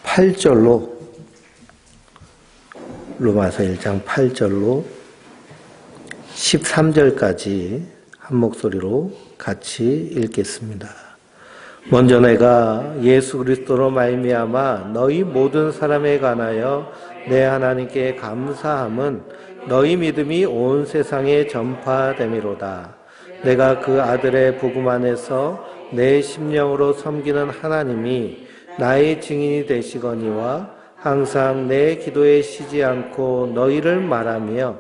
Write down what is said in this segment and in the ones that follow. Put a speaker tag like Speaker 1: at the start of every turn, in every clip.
Speaker 1: 8절로 로마서 1장 8절로 13절까지 한 목소리로 같이 읽겠습니다. 먼저 내가 예수 그리스도로 말미암아 너희 모든 사람에 관하여 내 하나님께 감사함은 너희 믿음이 온 세상에 전파됨이로다. 내가 그 아들의 복음 안에서 내 심령으로 섬기는 하나님이 나의 증인이 되시거니와 항상 내 기도에 쉬지 않고 너희를 말하며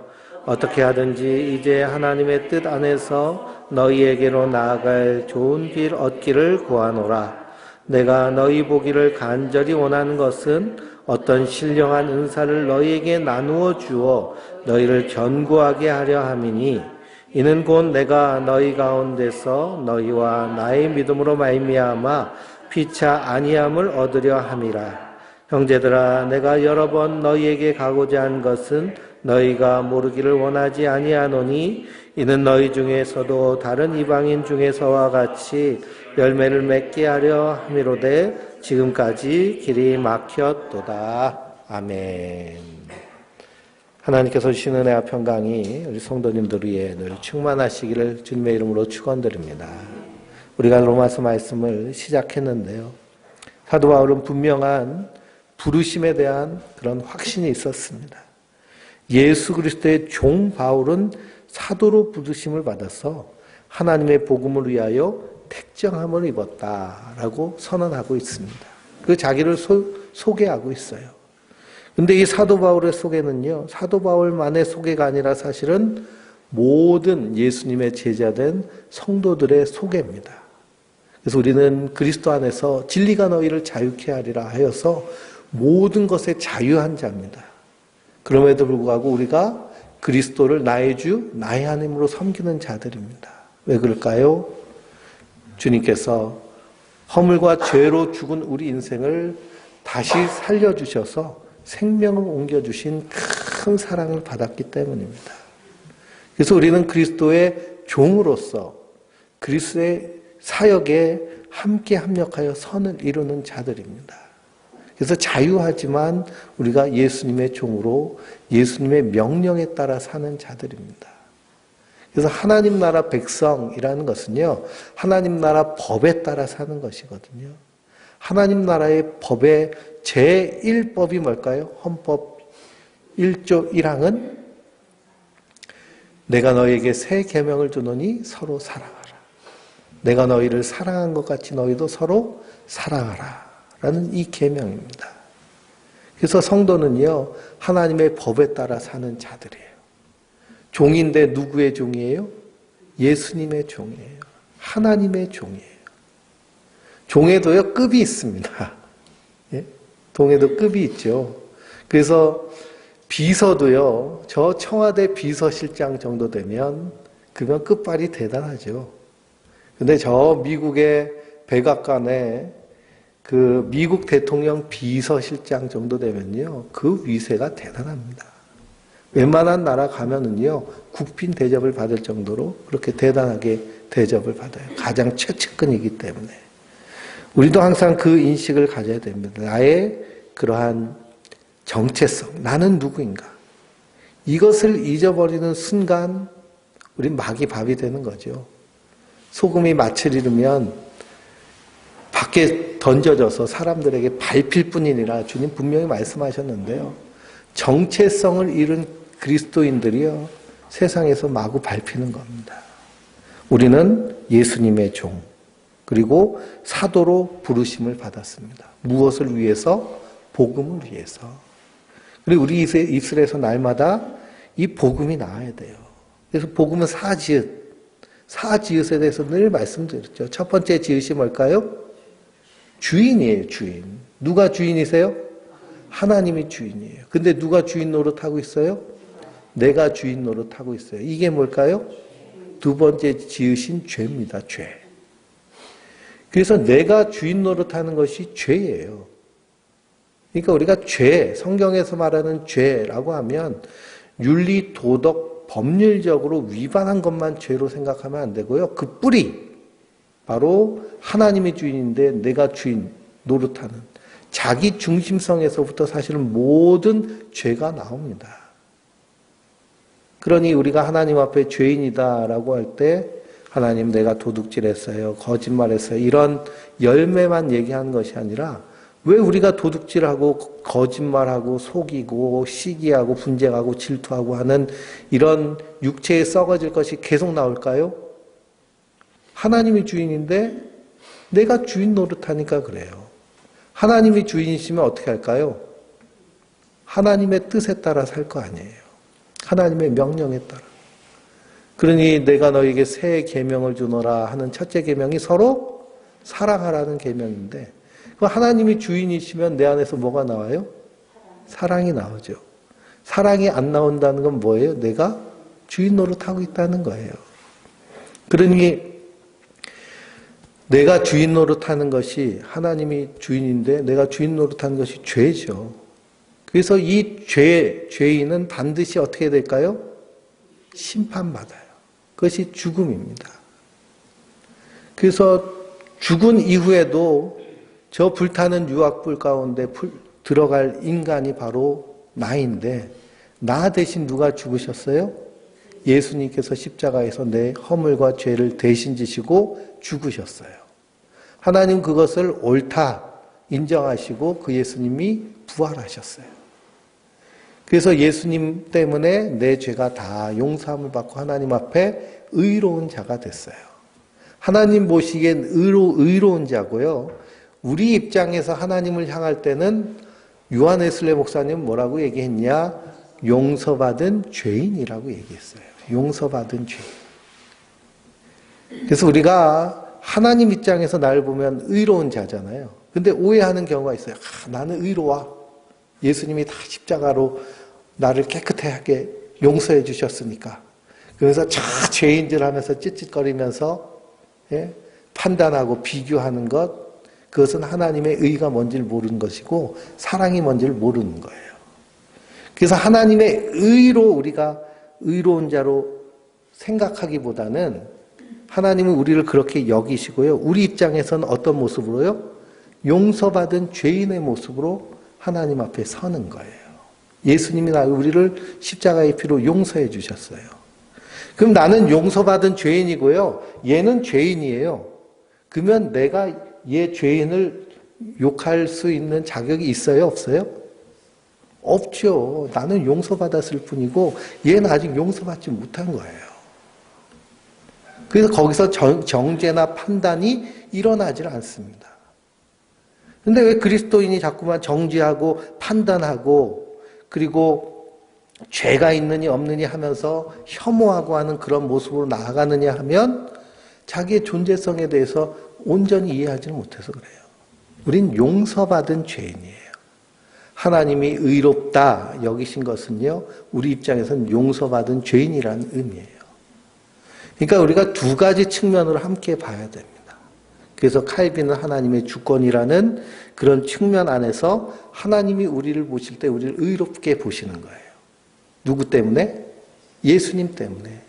Speaker 1: 어떻게 하든지 이제 하나님의 뜻 안에서 너희에게로 나아갈 좋은 길 얻기를 구하노라. 내가 너희 보기를 간절히 원하는 것은 어떤 신령한 은사를 너희에게 나누어 주어 너희를 견고하게 하려 함이니 이는 곧 내가 너희 가운데서 너희와 나의 믿음으로 말미암아 피차 아니함을 얻으려 함이라. 형제들아, 내가 여러 번 너희에게 가고자 한 것은 너희가 모르기를 원하지 아니하노니 이는 너희 중에서도 다른 이방인 중에서와 같이 열매를 맺게 하려 함이로되 지금까지 길이 막혔도다. 아멘. 하나님께서 주시는 은혜와 평강이 우리 성도님들 위에 늘 충만하시기를 주님의 이름으로 축원드립니다. 우리가 로마서 말씀을 시작했는데요. 사도 바울은 분명한 부르심에 대한 그런 확신이 있었습니다. 예수 그리스도의 종 바울은 사도로 부르심을 받아서 하나님의 복음을 위하여 택정함을 입었다라고 선언하고 있습니다. 그 자기를 소개하고 있어요. 근데 이 사도 바울의 소개는요, 사도 바울만의 소개가 아니라 사실은 모든 예수님의 제자된 성도들의 소개입니다. 그래서 우리는 그리스도 안에서 진리가 너희를 자유케 하리라 하여서 모든 것에 자유한 자입니다. 그럼에도 불구하고 우리가 그리스도를 나의 주, 나의 하나님으로 섬기는 자들입니다. 왜 그럴까요? 주님께서 허물과 죄로 죽은 우리 인생을 다시 살려주셔서 생명을 옮겨주신 큰 사랑을 받았기 때문입니다. 그래서 우리는 그리스도의 종으로서 그리스도의 사역에 함께 합력하여 선을 이루는 자들입니다. 그래서 자유하지만 우리가 예수님의 종으로 예수님의 명령에 따라 사는 자들입니다. 그래서 하나님 나라 백성이라는 것은요, 하나님 나라 법에 따라 사는 것이거든요. 하나님 나라의 법의 제1법이 뭘까요? 헌법 1조 1항은 내가 너에게 새 계명을 주노니 서로 사랑하라. 내가 너희를 사랑한 것 같이 너희도 서로 사랑하라. 라는 이 계명입니다. 그래서 성도는요, 하나님의 법에 따라 사는 자들이에요. 종인데 누구의 종이에요? 예수님의 종이에요. 하나님의 종이에요. 종에도요, 급이 있습니다. 예? 종에도 급이 있죠. 그래서 비서도요, 저 청와대 비서실장 정도 되면 그러면 끝발이 대단하죠. 근데 저 미국의 백악관에 그 미국 대통령 비서실장 정도 되면요, 그 위세가 대단합니다. 웬만한 나라 가면은요, 국빈 대접을 받을 정도로 그렇게 대단하게 대접을 받아요. 가장 최측근이기 때문에. 우리도 항상 그 인식을 가져야 됩니다. 나의 그러한 정체성, 나는 누구인가? 이것을 잊어버리는 순간 우린 막이 밥이 되는 거죠. 소금이 맛을 잃으면 밖에 던져져서 사람들에게 밟힐 뿐이니라 주님 분명히 말씀하셨는데요. 정체성을 잃은 그리스도인들이요, 세상에서 마구 밟히는 겁니다. 우리는 예수님의 종, 그리고 사도로 부르심을 받았습니다. 무엇을 위해서? 복음을 위해서. 그리고 우리 입술에서 날마다 이 복음이 나와야 돼요. 그래서 복음은 사지읒에 대해서 늘 말씀드렸죠. 첫 번째 지읒이 뭘까요? 주인이에요, 주인. 누가 주인이세요? 하나님이 주인이에요. 근데 누가 주인 노릇하고 있어요? 내가 주인 노릇하고 있어요. 이게 뭘까요? 두 번째 지으신 죄입니다, 죄. 그래서 내가 주인 노릇하는 것이 죄예요. 그러니까 우리가 죄, 성경에서 말하는 죄라고 하면 윤리, 도덕, 법률적으로 위반한 것만 죄로 생각하면 안 되고요. 그 뿌리, 바로 하나님이 주인인데 내가 주인, 노릇하는 자기 중심성에서부터 사실은 모든 죄가 나옵니다. 그러니 우리가 하나님 앞에 죄인이다라고 할 때 하나님 내가 도둑질했어요, 거짓말했어요 이런 열매만 얘기하는 것이 아니라 왜 우리가 도둑질하고 거짓말하고 속이고 시기하고 분쟁하고 질투하고 하는 이런 육체에 썩어질 것이 계속 나올까요? 하나님이 주인인데 내가 주인 노릇하니까 그래요. 하나님이 주인이시면 어떻게 할까요? 하나님의 뜻에 따라 살 거 아니에요. 하나님의 명령에 따라. 그러니 내가 너에게 새 계명을 주노라 하는 첫째 계명이 서로 사랑하라는 계명인데 하나님이 주인이시면 내 안에서 뭐가 나와요? 사랑이 나오죠. 사랑이 안 나온다는 건 뭐예요? 내가 주인 노릇하고 있다는 거예요. 그러니 내가 주인 노릇하는 것이 하나님이 주인인데 내가 주인 노릇하는 것이 죄죠. 그래서 이 죄인은 반드시 어떻게 될까요? 심판받아요. 그것이 죽음입니다. 그래서 죽은 이후에도 저 불타는 유황불 가운데 들어갈 인간이 바로 나인데 나 대신 누가 죽으셨어요? 예수님께서 십자가에서 내 허물과 죄를 대신 지시고 죽으셨어요. 하나님 그것을 옳다 인정하시고 그 예수님이 부활하셨어요. 그래서 예수님 때문에 내 죄가 다 용서함을 받고 하나님 앞에 의로운 자가 됐어요. 하나님 보시기엔 의로운 자고요. 우리 입장에서 하나님을 향할 때는 요한 웨슬레 목사님 뭐라고 얘기했냐? 용서받은 죄인이라고 얘기했어요. 용서받은 죄인. 그래서 우리가 하나님 입장에서 나를 보면 의로운 자잖아요. 근데 오해하는 경우가 있어요. 나는 의로워. 예수님이 다 십자가로 나를 깨끗하게 용서해 주셨으니까. 그래서 죄인들 하면서 찌릿거리면서 판단하고 비교하는 것, 그것은 하나님의 의가 뭔지를 모르는 것이고 사랑이 뭔지를 모르는 거예요. 그래서 하나님의 의로 우리가 의로운 자로 생각하기보다는 하나님은 우리를 그렇게 여기시고요. 우리 입장에서는 어떤 모습으로요? 용서받은 죄인의 모습으로 하나님 앞에 서는 거예요. 예수님이 우리를 십자가의 피로 용서해 주셨어요. 그럼 나는 용서받은 죄인이고요. 얘는 죄인이에요. 그러면 내가 얘 죄인을 욕할 수 있는 자격이 있어요? 없어요? 없죠. 나는 용서받았을 뿐이고 얘는 아직 용서받지 못한 거예요. 그래서 거기서 정죄나 판단이 일어나질 않습니다. 근데 왜 그리스도인이 자꾸만 정죄하고 판단하고 그리고 죄가 있느니 없느니 하면서 혐오하고 하는 그런 모습으로 나아가느냐 하면 자기의 존재성에 대해서 온전히 이해하지는 못해서 그래요. 우린 용서받은 죄인이에요. 하나님이 의롭다 여기신 것은요, 우리 입장에서는 용서받은 죄인이라는 의미예요. 그러니까 우리가 두 가지 측면으로 함께 봐야 됩니다. 그래서 칼빈은 하나님의 주권이라는 그런 측면 안에서 하나님이 우리를 보실 때 우리를 의롭게 보시는 거예요. 누구 때문에? 예수님 때문에.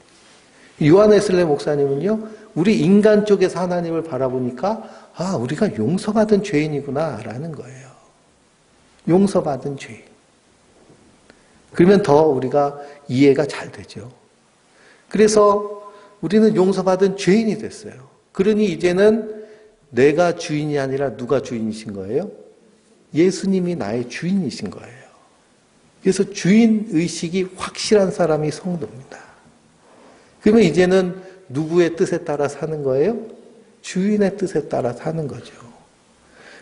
Speaker 1: 요한 웨슬레 목사님은요, 우리 인간 쪽에서 하나님을 바라보니까 우리가 용서받은 죄인이구나라는 거예요. 용서받은 죄인. 그러면 더 우리가 이해가 잘 되죠. 그래서 우리는 용서받은 죄인이 됐어요. 그러니 이제는 내가 주인이 아니라 누가 주인이신 거예요? 예수님이 나의 주인이신 거예요. 그래서 주인의식이 확실한 사람이 성도입니다. 그러면 이제는 누구의 뜻에 따라 사는 거예요? 주인의 뜻에 따라 사는 거죠.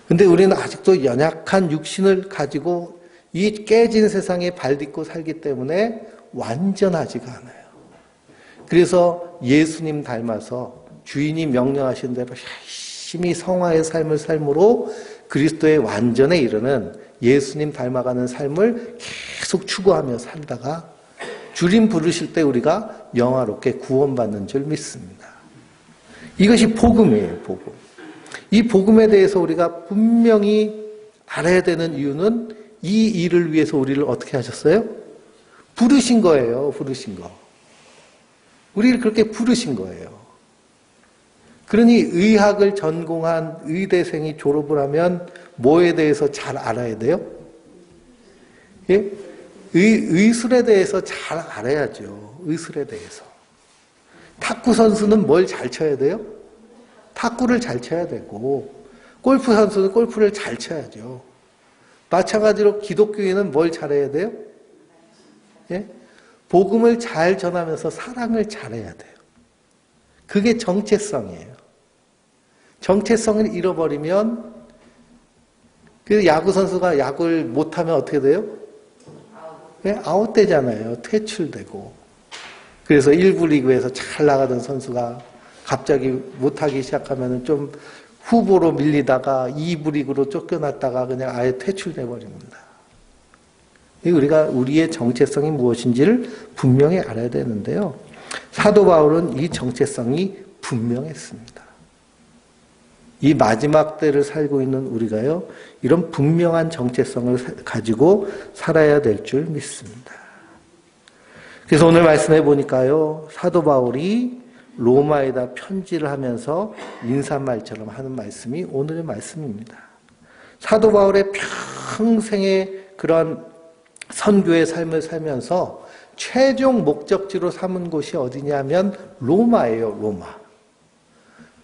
Speaker 1: 근데 우리는 아직도 연약한 육신을 가지고 이 깨진 세상에 발딛고 살기 때문에 완전하지가 않아요. 그래서 예수님 닮아서 주인이 명령하신 대로 열심히 성화의 삶을 삶으로 그리스도의 완전에 이르는 예수님 닮아가는 삶을 계속 추구하며 살다가 주님 부르실 때 우리가 영화롭게 구원받는 줄 믿습니다. 이것이 복음이에요, 복음. 이 복음에 대해서 우리가 분명히 알아야 되는 이유는 이 일을 위해서 우리를 어떻게 하셨어요? 부르신 거예요, 부르신 거. 우리를 그렇게 부르신 거예요. 그러니 의학을 전공한 의대생이 졸업을 하면 뭐에 대해서 잘 알아야 돼요? 예? 의술에 대해서 잘 알아야죠. 의술에 대해서. 탁구 선수는 뭘 잘 쳐야 돼요? 탁구를 잘 쳐야 되고, 골프 선수는 골프를 잘 쳐야죠. 마찬가지로 기독교인은 뭘 잘해야 돼요? 예? 복음을 잘 전하면서 사랑을 잘해야 돼요. 그게 정체성이에요. 정체성을 잃어버리면 그 야구 선수가 야구를 못하면 어떻게 돼요? 아웃되잖아요. 퇴출되고. 그래서 1부 리그에서 잘 나가던 선수가 갑자기 못하기 시작하면 좀 후보로 밀리다가 2부 리그로 쫓겨났다가 그냥 아예 퇴출돼 버립니다. 우리가 우리의 정체성이 무엇인지를 분명히 알아야 되는데요. 사도 바울은 이 정체성이 분명했습니다. 이 마지막 때를 살고 있는 우리가요, 이런 분명한 정체성을 가지고 살아야 될 줄 믿습니다. 그래서 오늘 말씀해 보니까요, 사도 바울이 로마에다 편지를 하면서 인사말처럼 하는 말씀이 오늘의 말씀입니다. 사도 바울의 평생의 그런 선교의 삶을 살면서 최종 목적지로 삼은 곳이 어디냐면 로마예요, 로마.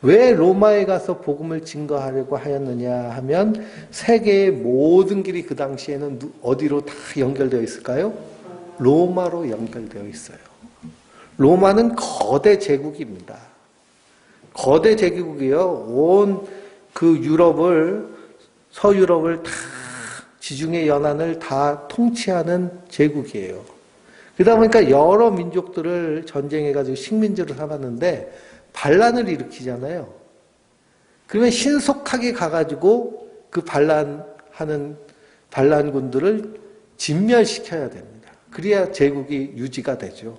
Speaker 1: 왜 로마에 가서 복음을 증거하려고 하였느냐 하면 세계의 모든 길이 그 당시에는 어디로 다 연결되어 있을까요? 로마로 연결되어 있어요. 로마는 거대 제국입니다. 거대 제국이요. 온 그 유럽을, 서유럽을 다, 지중해 연안을 다 통치하는 제국이에요. 그러다 보니까 여러 민족들을 전쟁해가지고 식민지로 삼았는데 반란을 일으키잖아요. 그러면 신속하게 가가지고 그 반란하는 반란군들을 진멸시켜야 됩니다. 그래야 제국이 유지가 되죠.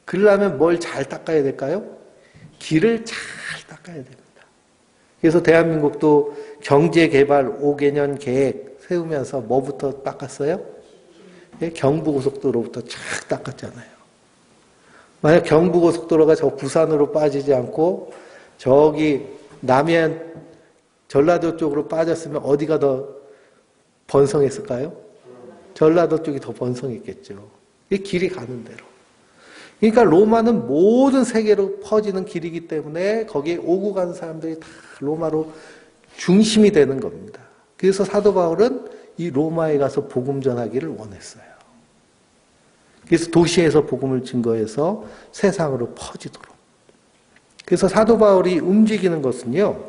Speaker 1: 그러려면 뭘 잘 닦아야 될까요? 길을 잘 닦아야 됩니다. 그래서 대한민국도 경제개발 5개년 계획 세우면서 뭐부터 닦았어요? 경부고속도로부터 쫙 닦았잖아요. 만약 경부고속도로가 저 부산으로 빠지지 않고 저기 남해안 전라도 쪽으로 빠졌으면 어디가 더 번성했을까요? 전라도 쪽이 더 번성했겠죠. 이 길이 가는 대로. 그러니까 로마는 모든 세계로 퍼지는 길이기 때문에 거기에 오고 가는 사람들이 다 로마로 중심이 되는 겁니다. 그래서 사도 바울은 이 로마에 가서 복음 전하기를 원했어요. 그래서 도시에서 복음을 증거해서 세상으로 퍼지도록. 그래서 사도 바울이 움직이는 것은요,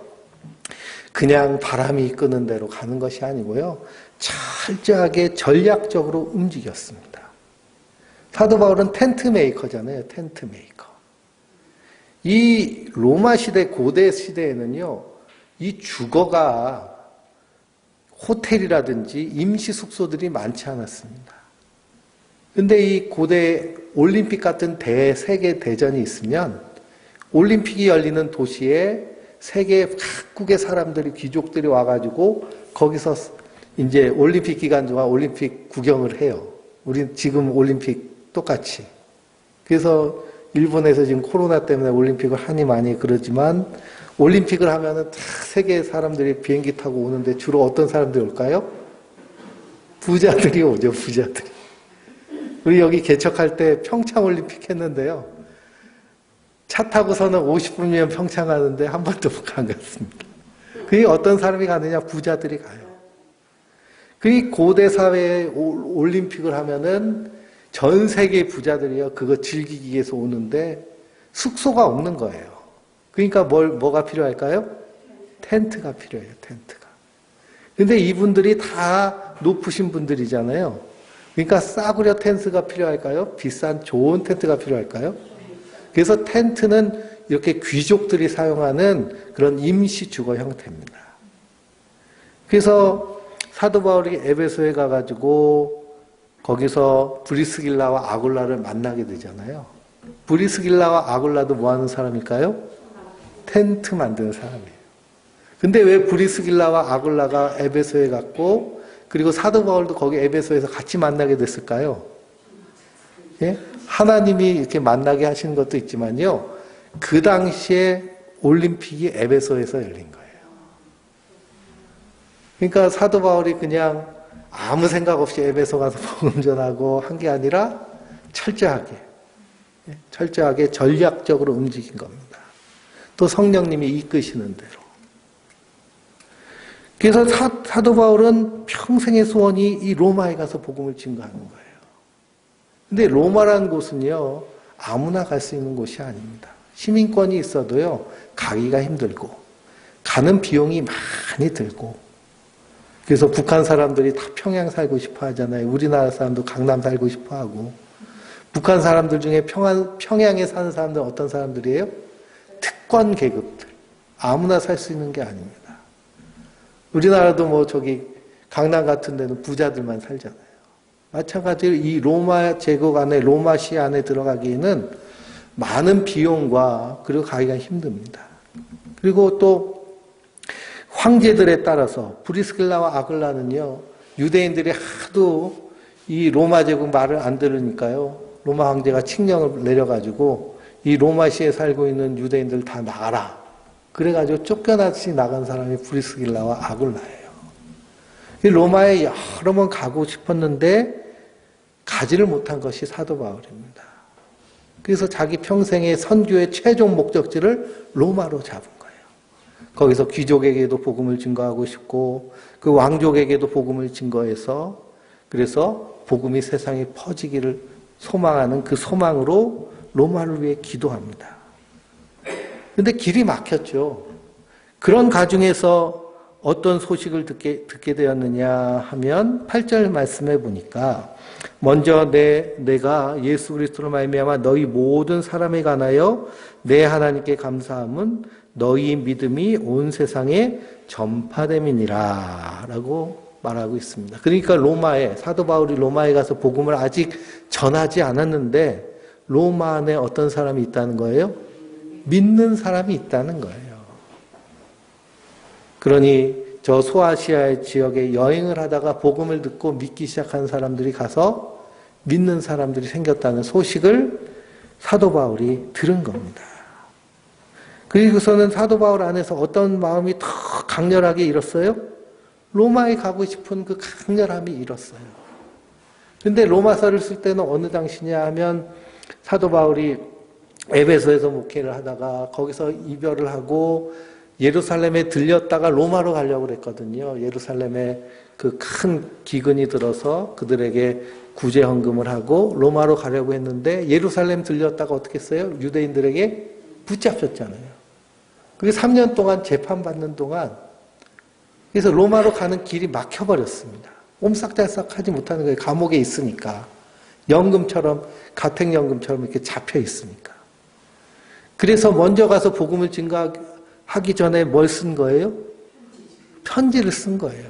Speaker 1: 그냥 바람이 이끄는 대로 가는 것이 아니고요, 철저하게 전략적으로 움직였습니다. 사도 바울은 텐트 메이커잖아요, 텐트 메이커. 이 로마 시대, 고대 시대에는요, 이 주거가 호텔이라든지 임시 숙소들이 많지 않았습니다. 근데 이 고대 올림픽 같은 대세계 대전이 있으면 올림픽이 열리는 도시에 세계 각국의 사람들이, 귀족들이 와가지고 거기서 이제 올림픽 기간 동안 올림픽 구경을 해요. 우리 지금 올림픽 똑같이. 그래서 일본에서 지금 코로나 때문에 올림픽을 하니 많이 그러지만 올림픽을 하면은 다 세계 사람들이 비행기 타고 오는데 주로 어떤 사람들이 올까요? 부자들이 오죠, 부자들이. 우리 여기 개척할 때 평창올림픽 했는데요. 차 타고서는 50분이면 평창 가는데 한 번도 못 간 것 같습니다. 그게 어떤 사람이 가느냐? 부자들이 가요. 그 고대 사회에 올림픽을 하면은 전 세계 부자들이요, 그거 즐기기 위해서 오는데 숙소가 없는 거예요. 그러니까 뭐가 필요할까요? 텐트가 필요해요, 텐트가. 근데 이분들이 다 높으신 분들이잖아요. 그러니까 싸구려 텐트가 필요할까요? 비싼 좋은 텐트가 필요할까요? 그래서 텐트는 이렇게 귀족들이 사용하는 그런 임시 주거 형태입니다. 그래서 사도 바울이 에베소에 가가지고 거기서 브리스길라와 아굴라를 만나게 되잖아요. 브리스길라와 아굴라도 뭐 하는 사람일까요? 텐트 만드는 사람이에요. 근데 왜 브리스길라와 아굴라가 에베소에 갔고 그리고 사도 바울도 거기 에베소에서 같이 만나게 됐을까요? 예? 하나님이 이렇게 만나게 하시는 것도 있지만요. 그 당시에 올림픽이 에베소에서 열린 거예요. 그러니까 사도 바울이 그냥 아무 생각 없이 에베소 가서 복음 전하고 한 게 아니라 철저하게 전략적으로 움직인 겁니다. 또 성령님이 이끄시는 대로. 그래서 사도 바울은 평생의 소원이 이 로마에 가서 복음을 증거하는 거예요. 근데 로마라는 곳은요, 아무나 갈 수 있는 곳이 아닙니다. 시민권이 있어도요, 가기가 힘들고, 가는 비용이 많이 들고, 그래서 북한 사람들이 다 평양 살고 싶어 하잖아요. 우리나라 사람도 강남 살고 싶어 하고. 북한 사람들 중에 평양에 사는 사람들은 어떤 사람들이에요? 특권 계급들. 아무나 살 수 있는 게 아닙니다. 우리나라도 뭐 강남 같은 데는 부자들만 살잖아요. 마찬가지로 이 로마 제국 안에, 로마시 안에 들어가기에는 많은 비용과 그리고 가기가 힘듭니다. 그리고 또 황제들에 따라서 브리스길라와 아글라는요, 유대인들이 하도 이 로마 제국 말을 안 들으니까요, 로마 황제가 칙령을 내려가지고 이 로마시에 살고 있는 유대인들 다 나가라. 그래가지고 쫓겨나듯이 나간 사람이 브리스길라와 아굴라예요. 로마에 여러 번 가고 싶었는데 가지를 못한 것이 사도 바울입니다. 그래서 자기 평생의 선교의 최종 목적지를 로마로 잡은 거예요. 거기서 귀족에게도 복음을 증거하고 싶고 그 왕족에게도 복음을 증거해서 그래서 복음이 세상에 퍼지기를 소망하는 그 소망으로 로마를 위해 기도합니다. 근데 길이 막혔죠. 그런 가중에서 어떤 소식을 듣게 되었느냐 하면 8절 말씀해 보니까 먼저 내가 예수 그리스도로 말미암아 너희 모든 사람에 관하여 내 하나님께 감사함은 너희 믿음이 온 세상에 전파됨이니라 라고 말하고 있습니다. 그러니까 사도 바울이 로마에 가서 복음을 아직 전하지 않았는데 로마 안에 어떤 사람이 있다는 거예요? 믿는 사람이 있다는 거예요. 그러니 저 소아시아 지역에 여행을 하다가 복음을 듣고 믿기 시작한 사람들이 가서 믿는 사람들이 생겼다는 소식을 사도 바울이 들은 겁니다. 그리고서는 사도 바울 안에서 어떤 마음이 더 강렬하게 일었어요? 로마에 가고 싶은 그 강렬함이 일었어요. 근데 로마서를 쓸 때는 어느 당시냐 하면 사도 바울이 에베소에서 목회를 하다가 거기서 이별을 하고 예루살렘에 들렸다가 로마로 가려고 그랬거든요. 예루살렘에 그 큰 기근이 들어서 그들에게 구제 헌금을 하고 로마로 가려고 했는데 예루살렘 들렸다가 어떻게 했어요? 유대인들에게 붙잡혔잖아요. 그게 3년 동안 재판받는 동안 그래서 로마로 가는 길이 막혀버렸습니다. 옴싹달싹 하지 못하는 거예요. 감옥에 있으니까. 연금처럼, 가택연금처럼 이렇게 잡혀 있으니까. 그래서 먼저 가서 복음을 증거하기 전에 뭘 쓴 거예요? 편지를 쓴 거예요.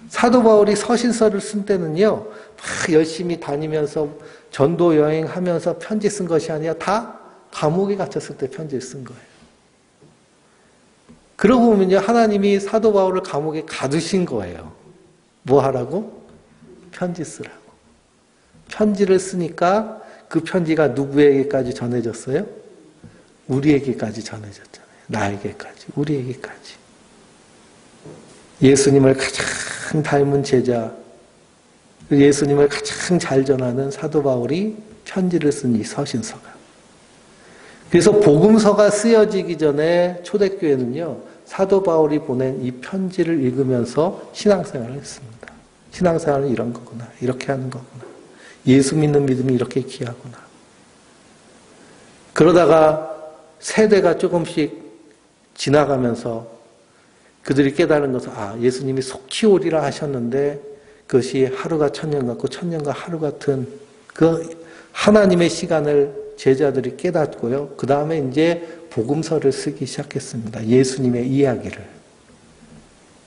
Speaker 1: 사도 바울이 서신서를 쓴 때는요, 막 열심히 다니면서 전도 여행하면서 편지 쓴 것이 아니라 다 감옥에 갇혔을 때 편지를 쓴 거예요. 그러고 보면요, 하나님이 사도 바울을 감옥에 가두신 거예요. 뭐 하라고? 편지 쓰라고. 편지를 쓰니까 그 편지가 누구에게까지 전해졌어요? 우리에게까지 전해졌잖아요. 나에게까지, 우리에게까지. 예수님을 가장 닮은 제자, 예수님을 가장 잘 전하는 사도 바울이 편지를 쓴 이 서신서가. 그래서 복음서가 쓰여지기 전에 초대교회는요, 사도 바울이 보낸 이 편지를 읽으면서 신앙생활을 했습니다. 신앙생활은 이런 거구나, 이렇게 하는 거구나. 예수 믿는 믿음이 이렇게 귀하구나. 그러다가 세대가 조금씩 지나가면서 그들이 깨달은 것은 예수님이 속히 오리라 하셨는데 그것이 하루가 천년 같고 천년과 하루 같은 그 하나님의 시간을 제자들이 깨닫고요. 그 다음에 이제 복음서를 쓰기 시작했습니다. 예수님의 이야기를.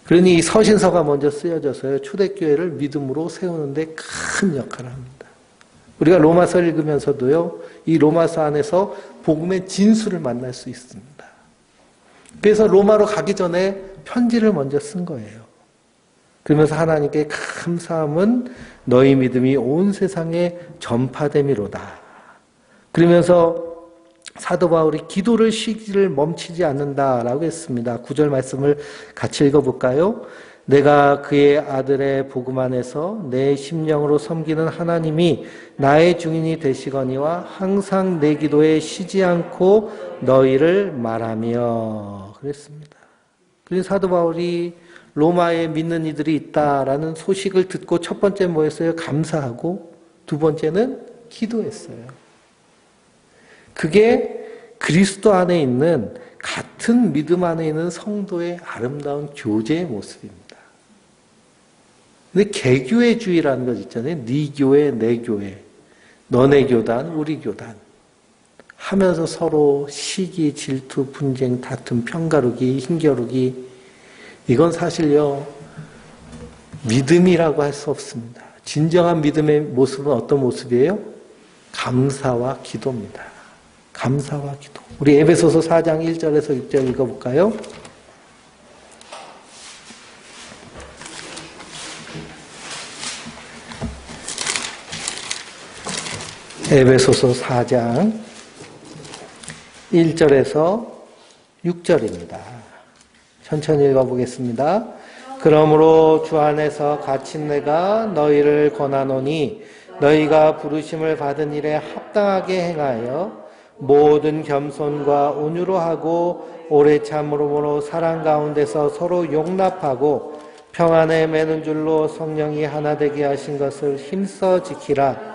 Speaker 1: 그러니 이 서신서가 먼저 쓰여져서요. 초대교회를 믿음으로 세우는데 큰 역할을 합니다. 우리가 로마서 읽으면서도요. 이 로마서 안에서 복음의 진수를 만날 수 있습니다. 그래서 로마로 가기 전에 편지를 먼저 쓴 거예요. 그러면서 하나님께 감사함은 너희 믿음이 온 세상에 전파됨이로다. 그러면서 사도 바울이 기도를 쉬기를 멈추지 않는다라고 했습니다. 9절 말씀을 같이 읽어볼까요? 내가 그의 아들의 복음 안에서 내 심령으로 섬기는 하나님이 나의 중인이 되시거니와 항상 내 기도에 쉬지 않고 너희를 말하며 그랬습니다. 그래서 사도 바울이 로마에 믿는 이들이 있다라는 소식을 듣고 첫 번째 뭐였어요? 감사하고 두 번째는 기도했어요. 그게 그리스도 안에 있는 같은 믿음 안에 있는 성도의 아름다운 교제의 모습입니다. 근데 개교회주의라는 것 있잖아요. 네 교회, 내 교회, 너네 교단, 우리 교단 하면서 서로 시기, 질투, 분쟁, 다툼, 편가르기, 힘겨루기 이건 사실요 믿음이라고 할 수 없습니다. 진정한 믿음의 모습은 어떤 모습이에요? 감사와 기도입니다. 감사와 기도. 우리 에베소서 4장 1절에서 6절 읽어볼까요? 에베소서 4장 1절에서 6절입니다. 천천히 읽어보겠습니다. 그러므로 주 안에서 갇힌 내가 너희를 권하노니 너희가 부르심을 받은 일에 합당하게 행하여 모든 겸손과 온유로 하고 오래 참음으로 사랑 가운데서 서로 용납하고 평안에 매는 줄로 성령이 하나 되게 하신 것을 힘써 지키라.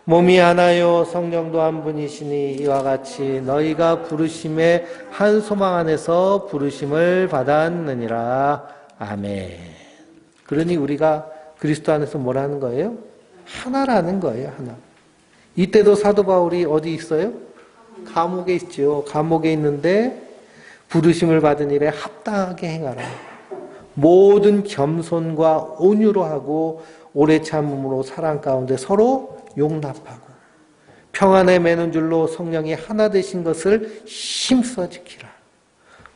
Speaker 1: 몸이 하나요 성령도 한 분이시니 이와 같이 너희가 부르심의 한 소망 안에서 부르심을 받았느니라. 아멘. 그러니 우리가 그리스도 안에서 뭐라는 거예요? 하나라는 거예요. 하나. 이때도 사도 바울이 어디 있어요? 감옥에 있죠. 감옥에 있는데 부르심을 받은 일에 합당하게 행하라. 모든 겸손과 온유로 하고 오래 참음으로 사랑 가운데 서로 용납하고 평안에 매는 줄로 성령이 하나 되신 것을 힘써 지키라.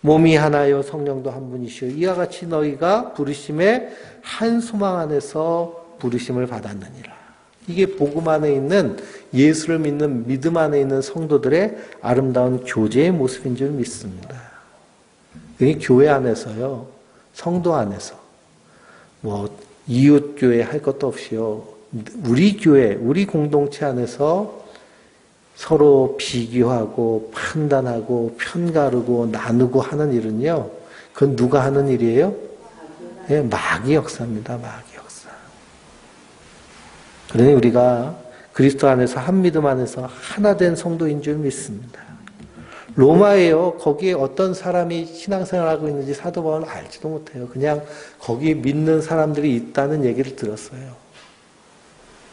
Speaker 1: 몸이 하나요 성령도 한 분이시오. 이와 같이 너희가 부르심의 한 소망 안에서 부르심을 받았느니라. 이게 복음 안에 있는 예수를 믿는 믿음 안에 있는 성도들의 아름다운 교제의 모습인 줄 믿습니다. 이 교회 안에서요. 성도 안에서 뭐 이웃 교회 할 것도 없이요. 우리 교회, 우리 공동체 안에서 서로 비교하고 판단하고 편가르고 나누고 하는 일은요. 그건 누가 하는 일이에요? 네, 마귀 역사입니다. 마귀 역사. 그러니 우리가 그리스도 안에서 한 믿음 안에서 하나 된 성도인 줄 믿습니다. 로마에요. 거기에 어떤 사람이 신앙생활하고 있는지 사도 바울은 알지도 못해요. 그냥 거기 믿는 사람들이 있다는 얘기를 들었어요.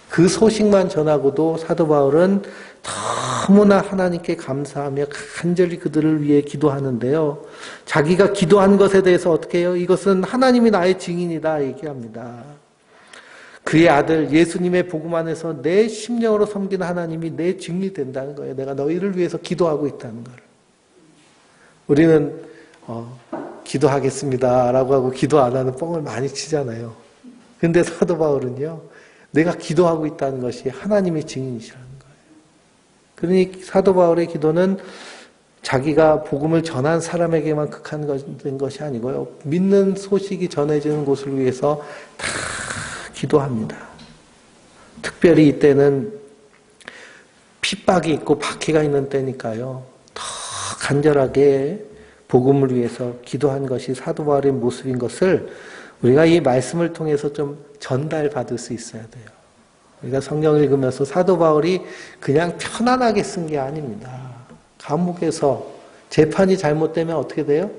Speaker 1: 그 소식만 전하고도 사도 바울은 너무나 하나님께 감사하며 간절히 그들을 위해 기도하는데요. 자기가 기도한 것에 대해서 어떻게 해요? 이것은 하나님이 나의 증인이다 얘기합니다. 그의 아들 예수님의 복음 안에서 내 심령으로 섬기는 하나님이 내 증인이 된다는 거예요. 내가 너희를 위해서 기도하고 있다는 걸. 우리는 기도하겠습니다 라고 하고 기도 안 하는 뻥을 많이 치잖아요. 근데 사도 바울은요. 내가 기도하고 있다는 것이 하나님의 증인이시라는 거예요. 그러니 사도 바울의 기도는 자기가 복음을 전한 사람에게만 극한된 것이 아니고요. 믿는 소식이 전해지는 곳을 위해서 다 기도합니다. 특별히 이때는 핍박이 있고 박해가 있는 때니까요. 더 간절하게 복음을 위해서 기도한 것이 사도 바울의 모습인 것을 우리가 이 말씀을 통해서 좀 전달받을 수 있어야 돼요. 우리가 성경을 읽으면서 사도 바울이 그냥 편안하게 쓴 게 아닙니다. 감옥에서 재판이 잘못되면 어떻게 돼요?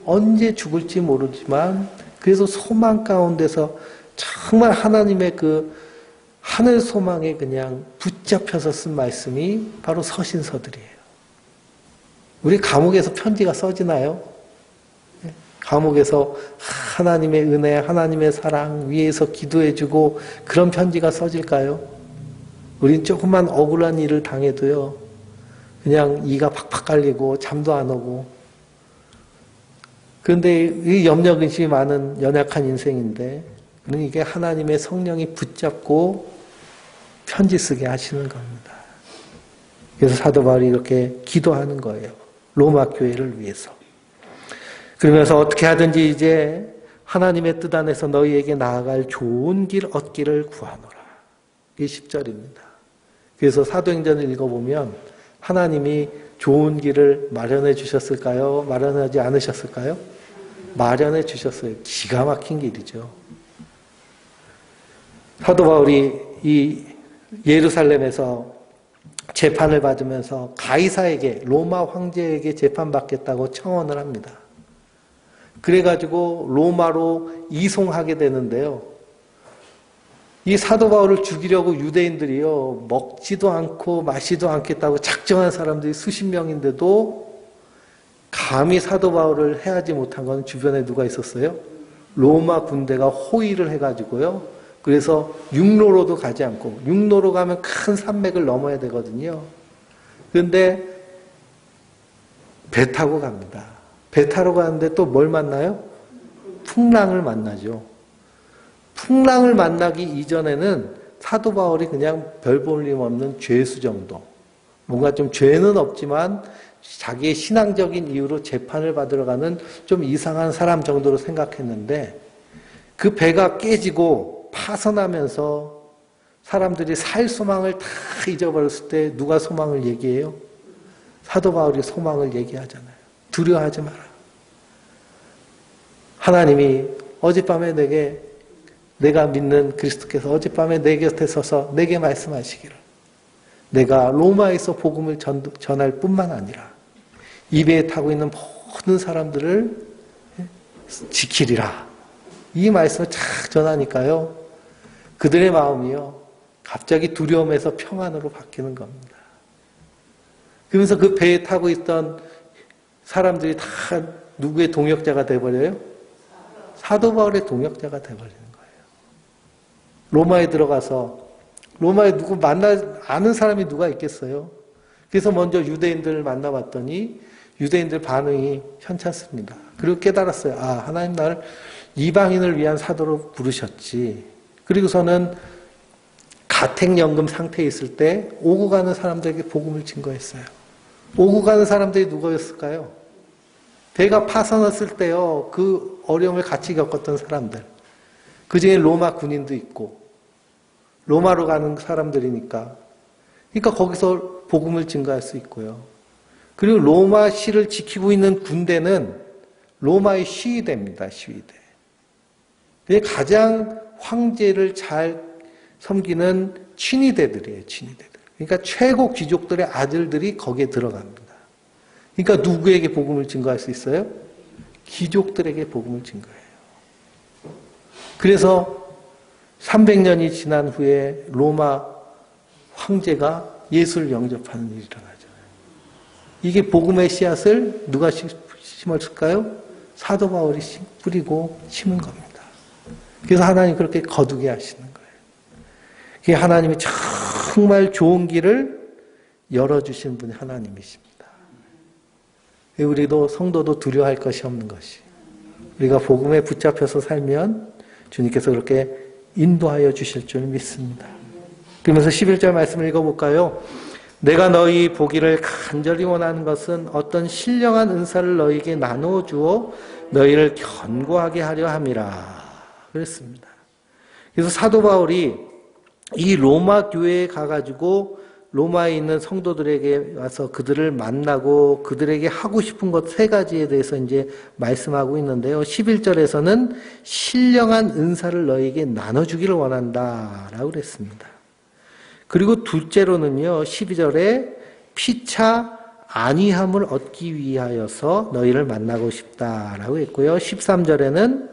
Speaker 1: 언제 죽을지 모르지만 그래서 소망 가운데서 정말 하나님의 그 하늘 소망에 그냥 붙잡혀서 쓴 말씀이 바로 서신서들이에요. 우리 감옥에서 편지가 써지나요? 감옥에서 하나님의 은혜, 하나님의 사랑 위에서 기도해주고 그런 편지가 써질까요? 우린 조금만 억울한 일을 당해도요. 그냥 이가 팍팍 깔리고 잠도 안 오고. 그런데 이 염려 근심이 많은 연약한 인생인데 이게 하나님의 성령이 붙잡고 편지 쓰게 하시는 겁니다. 그래서 사도 바울이 이렇게 기도하는 거예요. 로마 교회를 위해서. 그러면서 어떻게 하든지 이제 하나님의 뜻 안에서 너희에게 나아갈 좋은 길 얻기를 구하노라. 이게 10절입니다. 그래서 사도행전을 읽어보면 하나님이 좋은 길을 마련해 주셨을까요? 마련하지 않으셨을까요? 마련해 주셨어요. 기가 막힌 길이죠. 사도 바울이 이 예루살렘에서 재판을 받으면서 가이사에게, 로마 황제에게 재판받겠다고 청원을 합니다. 그래가지고 로마로 이송하게 되는데요. 이 사도 바울을 죽이려고 유대인들이요, 먹지도 않고 마시도 않겠다고 작정한 사람들이 수십 명인데도 감히 사도 바울을 해하지 못한 건 주변에 누가 있었어요? 로마 군대가 호위를 해가지고요. 그래서 육로로도 가지 않고, 육로로 가면 큰 산맥을 넘어야 되거든요. 그런데 배 타고 갑니다. 배 타러 가는데 또 뭘 만나요? 풍랑을 만나죠. 풍랑을 만나기 이전에는 사도 바울이 그냥 별 볼림 없는 죄수 정도, 뭔가 좀 죄는 없지만 자기의 신앙적인 이유로 재판을 받으러 가는 좀 이상한 사람 정도로 생각했는데, 그 배가 깨지고 파선하면서 사람들이 살 소망을 다 잊어버렸을 때 누가 소망을 얘기해요? 사도 바울이 소망을 얘기하잖아요. 두려워하지 마라. 하나님이 어젯밤에 내가 믿는 그리스도께서 어젯밤에 내 곁에 서서 내게 말씀하시기를, 내가 로마에서 복음을 전할 뿐만 아니라 이 배에 타고 있는 모든 사람들을 지키리라. 이 말씀을 착 전하니까요, 그들의 마음이요, 갑자기 두려움에서 평안으로 바뀌는 겁니다. 그러면서 그 배에 타고 있던 사람들이 다 누구의 동역자가 돼버려요? 사도 바울의 동역자가 돼버리는 거예요. 로마에 들어가서, 로마에 아는 사람이 누가 있겠어요? 그래서 먼저 유대인들을 만나봤더니 유대인들 반응이 현찮습니다. 그리고 깨달았어요. 아, 하나님 나를 이방인을 위한 사도로 부르셨지. 그리고서는 가택연금 상태에 있을 때 오고 가는 사람들에게 복음을 증거했어요. 오고 가는 사람들이 누구였을까요? 배가 파선했을 때요, 그 어려움을 같이 겪었던 사람들. 그 중에 로마 군인도 있고, 로마로 가는 사람들이니까. 그러니까 거기서 복음을 증거할 수 있고요. 그리고 로마시를 지키고 있는 군대는 로마의 시위대입니다, 시위대. 가장 황제를 잘 섬기는 친위대들이에요, 친위대들. 그러니까 최고 귀족들의 아들들이 거기에 들어갑니다. 그러니까 누구에게 복음을 증거할 수 있어요? 귀족들에게 복음을 증거해요. 그래서 300년이 지난 후에 로마 황제가 예수를 영접하는 일이 일어나죠. 이게 복음의 씨앗을 누가 심었을까요? 사도 바울이 뿌리고 심은 겁니다. 그래서 하나님 그렇게 거두게 하시는 거예요. 그게 하나님이 정말 좋은 길을 열어주신 분이 하나님이십니다. 우리도 성도도 두려워할 것이 없는 것이, 우리가 복음에 붙잡혀서 살면 주님께서 그렇게 인도하여 주실 줄 믿습니다. 그러면서 11절 말씀을 읽어볼까요? 내가 너희 보기를 간절히 원하는 것은 어떤 신령한 은사를 너희에게 나누어 주어 너희를 견고하게 하려 함이라 그랬습니다. 그래서 사도 바울이 이 로마 교회에 가가지고 로마에 있는 성도들에게 와서 그들을 만나고 그들에게 하고 싶은 것 3가지에 대해서 이제 말씀하고 있는데요. 11절에서는 신령한 은사를 너희에게 나눠주기를 원한다라고 그랬습니다. 그리고 둘째로는요, 12절에 피차 안위함을 얻기 위하여서 너희를 만나고 싶다라고 했고요. 13절에는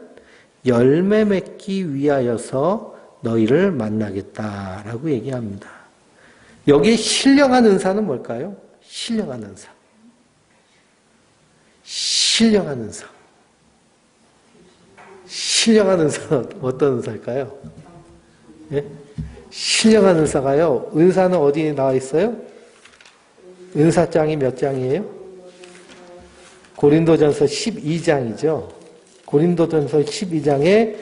Speaker 1: 열매 맺기 위하여서 너희를 만나겠다라고 얘기합니다. 여기에 신령한 은사는 뭘까요? 신령한 은사. 신령한 은사. 신령한 은사는 어떤 은사일까요? 예? 신령한 은사가요, 은사는 어디에 나와 있어요? 은사장이 몇 장이에요? 고린도전서 12장이죠. 고린도전서 12장에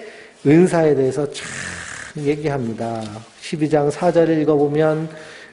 Speaker 1: 은사에 대해서 쫙 얘기합니다. 12장 4절을 읽어보면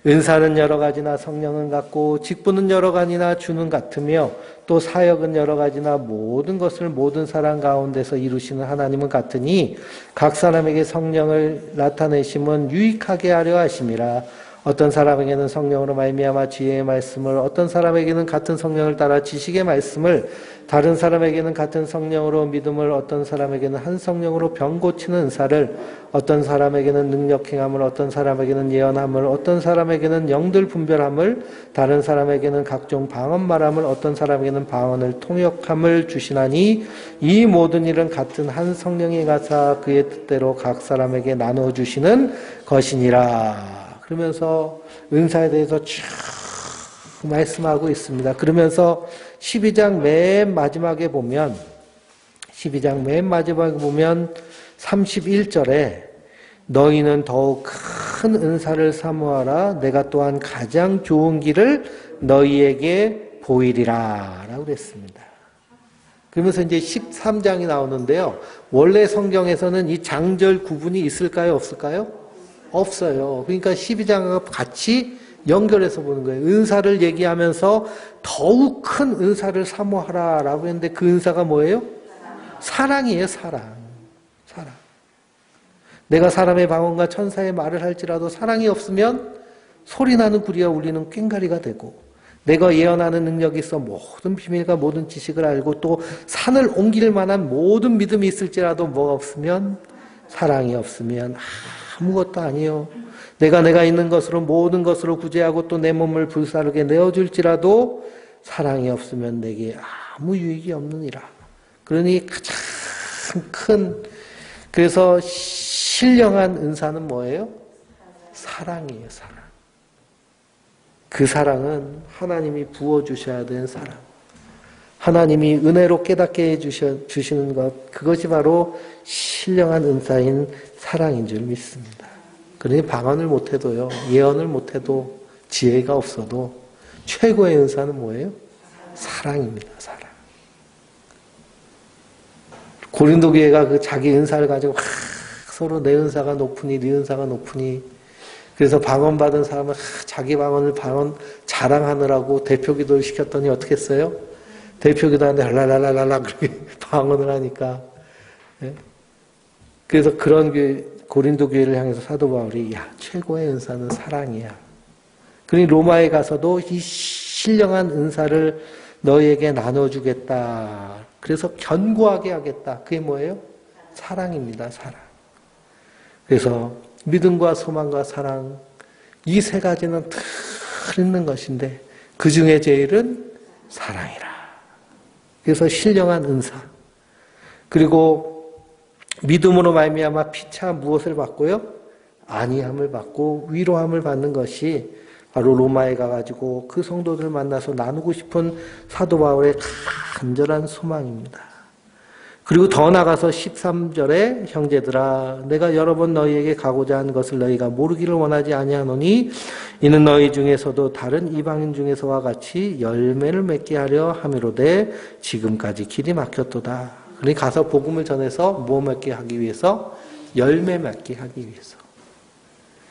Speaker 1: 은사는 여러 가지나 성령은 같고 직분은 여러 가지나 주는 같으며 또 사역은 여러 가지나 모든 것을 모든 사람 가운데서 이루시는 하나님은 같으니 각 사람에게 성령을 나타내심은 유익하게 하려 하심이라. 어떤 사람에게는 성령으로 말미암아 지혜의 말씀을, 어떤 사람에게는 같은 성령을 따라 지식의 말씀을, 다른 사람에게는 같은 성령으로 믿음을, 어떤 사람에게는 한 성령으로 병 고치는 은사를, 어떤 사람에게는 능력 행함을, 어떤 사람에게는 예언함을, 어떤 사람에게는 영들 분별함을, 다른 사람에게는 각종 방언 말함을, 어떤 사람에게는 방언을 통역함을 주시나니 이 모든 일은 같은 한 성령이 가사 그의 뜻대로 각 사람에게 나누어 주시는 것이니라. 그러면서 은사에 대해서 쭉 말씀하고 있습니다. 그러면서 12장 맨 마지막에 보면 31절에 너희는 더욱 큰 은사를 사모하라. 내가 또한 가장 좋은 길을 너희에게 보이리라 라고 그랬습니다. 그러면서 이제 13장이 나오는데요. 원래 성경에서는 이 장절 구분이 있을까요? 없을까요? 없어요. 그러니까 12장과 같이 연결해서 보는 거예요. 은사를 얘기하면서 더욱 큰 은사를 사모하라 라고 했는데 그 은사가 뭐예요? 사랑이에요. 사랑. 내가 사람의 방언과 천사의 말을 할지라도 사랑이 없으면 소리나는 구리와 울리는 꽹과리가 되고, 내가 예언하는 능력이 있어 모든 비밀과 모든 지식을 알고 또 산을 옮길 만한 모든 믿음이 있을지라도 뭐가 없으면, 사랑이 없으면 아무것도 아니요. 내가 있는 것으로 모든 것으로 구제하고 또 내 몸을 불사르게 내어줄지라도 사랑이 없으면 내게 아무 유익이 없느니라. 그러니 가장 큰, 그래서 신령한 은사는 뭐예요? 사랑이에요. 사랑. 그 사랑은 하나님이 부어주셔야 되는 사랑. 하나님이 은혜로 깨닫게 해주시는 것, 그것이 바로 신령한 은사인 사랑인 줄 믿습니다. 그러니 방언을 못해도요, 예언을 못해도, 지혜가 없어도 최고의 은사는 뭐예요? 사랑입니다. 사랑. 고린도 교회가 그 자기 은사를 가지고 서로 내 은사가 높으니 네 은사가 높으니, 그래서 방언 받은 사람은 자기 방언 자랑하느라고 대표기도를 시켰더니 어떻게 했어요? 대표기도 하는데 랄랄랄랄라 그렇게 방언을 하니까. 그래서 그런 고린도 교회를 향해서 사도 바울이 최고의 은사는 사랑이야. 그러니 로마에 가서도 이 신령한 은사를 너희에게 나눠주겠다. 그래서 견고하게 하겠다. 그게 뭐예요? 사랑입니다. 사랑. 그래서 믿음과 소망과 사랑, 이 세 가지는 다 있는 것인데 그 중에 제일은 사랑이라. 그래서 신령한 은사. 그리고 믿음으로 말미암아 피차 무엇을 받고요? 안위함을 받고 위로함을 받는 것이 바로 로마에 가가지고 그 성도들을 만나서 나누고 싶은 사도 바울의 간절한 소망입니다. 그리고 더 나가서 13절에 형제들아 내가 여러 번 너희에게 가고자 한 것을 너희가 모르기를 원하지 아니하노니 이는 너희 중에서도 다른 이방인 중에서와 같이 열매를 맺게 하려 함이로되 지금까지 길이 막혔도다. 그러니 가서 복음을 전해서 뭐 맺게 하기 위해서? 열매 맺게 하기 위해서.